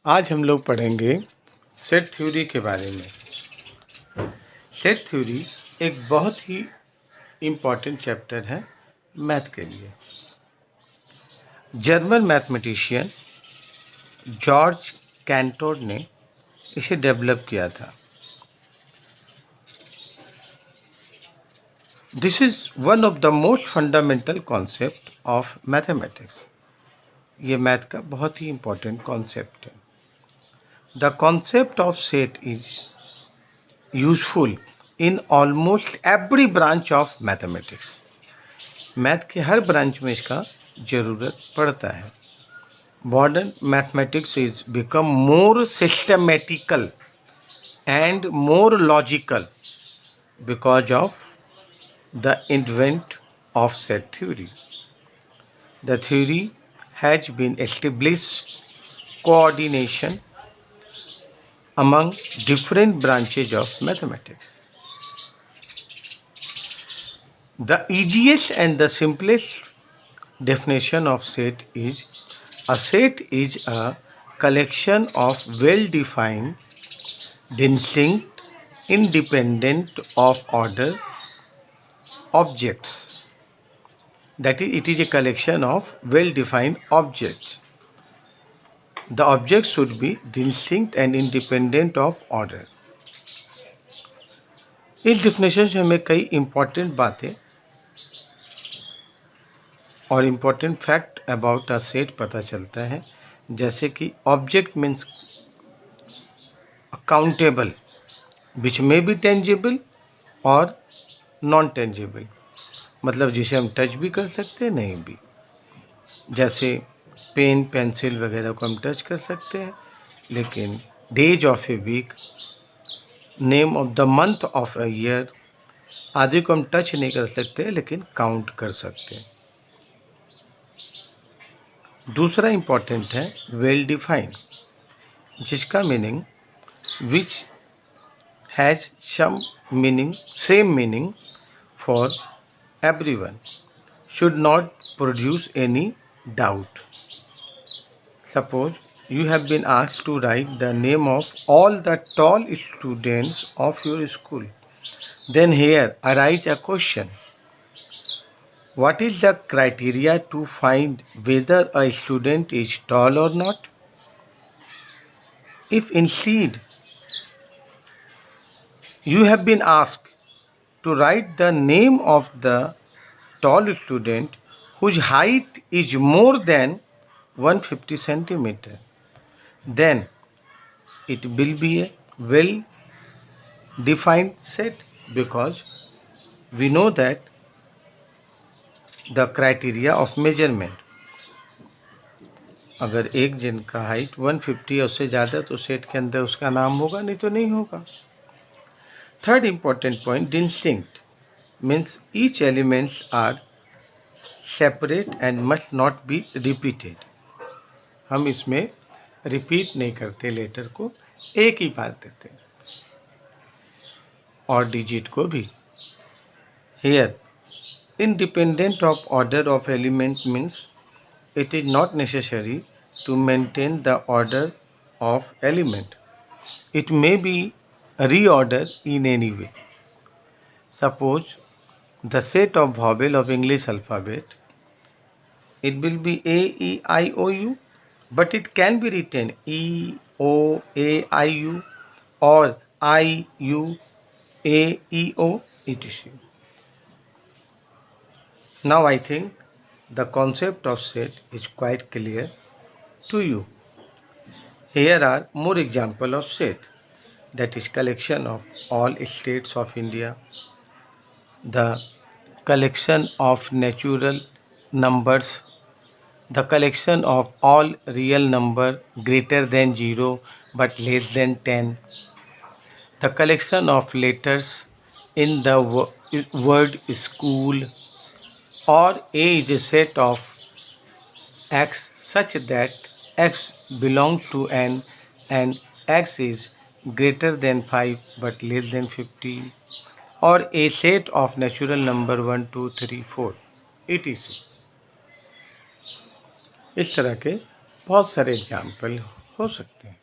आज हम लोग पढ़ेंगे सेट थ्योरी के बारे में। सेट थ्योरी एक बहुत ही इम्पॉर्टेंट चैप्टर है मैथ के लिए। जर्मन मैथमेटिशियन जॉर्ज कैंटोर ने इसे डेवलप किया था। This is one of the most fundamental concept of mathematics. ये मैथ का बहुत ही इम्पॉर्टेंट कॉन्सेप्ट है। The concept of set is useful in almost every branch of mathematics. Math के हर branch में इसका ज़रूरत पड़ता है। Modern mathematics is become more systematical and more logical because of the invent of set theory. The theory has been established coordination among different branches of mathematics. The easiest and the simplest definition of set is a set is a collection of well-defined, distinct, independent of order objects. That is, it is a collection of well-defined objects. The object should be distinct and independent of order. इस definition से हमें कई important बातें और important fact about a set पता चलता है, जैसे कि ऑब्जेक्ट मीन्स काउंटेबल विच में बी टेंजिबल और नॉन टेंजिबल, मतलब जिसे हम टच भी कर सकते हैं नहीं भी, जैसे पेन पेंसिल वगैरह को हम टच कर सकते हैं, लेकिन days of a week, name of the month of a year आदि को हम टच नहीं कर सकते, लेकिन काउंट कर सकते हैं। दूसरा इम्पॉर्टेंट है वेल डिफाइंड, जिसका meaning which has some meaning, same meaning for everyone, should not produce any doubt. Suppose you have been asked to write the name of all the tall students of your school. Then here arise a question. What is the criteria to find whether a student is tall or not? If instead you have been asked to write the name of the tall student whose height is more than 150 centimeter, then it will be a well defined set, because we know that the criteria of measurement. अगर एक जन का height 150 और उससे ज़्यादा तो set के अंदर उसका नाम होगा, नहीं तो नहीं होगा. Third important point, distinct means each elements are separate and must not be repeated. हम इसमें रिपीट नहीं करते, लेटर को एक ही बार देते हैं और डिजिट को भी. Here independent of order of element means it is not necessary to maintain the order of element. It may be reordered in any way. Suppose the set of vowel of English alphabet, it will be A, E, I, O, U, but it can be written E, O, A, I, U or I, U, A, E, O, etc. Now I think the concept of set is quite clear to you. Here are more examples of set, that is collection of all states of India, the collection of natural numbers, the collection of all real number greater than 0 but less than 10, the collection of letters in the word school, or A is a set of X such that X belongs to N and X is greater than 5 but less than 50, or a set of natural number 1, 2, 3, 4 etc. इस तरह के बहुत सारे example हो सकते हैं।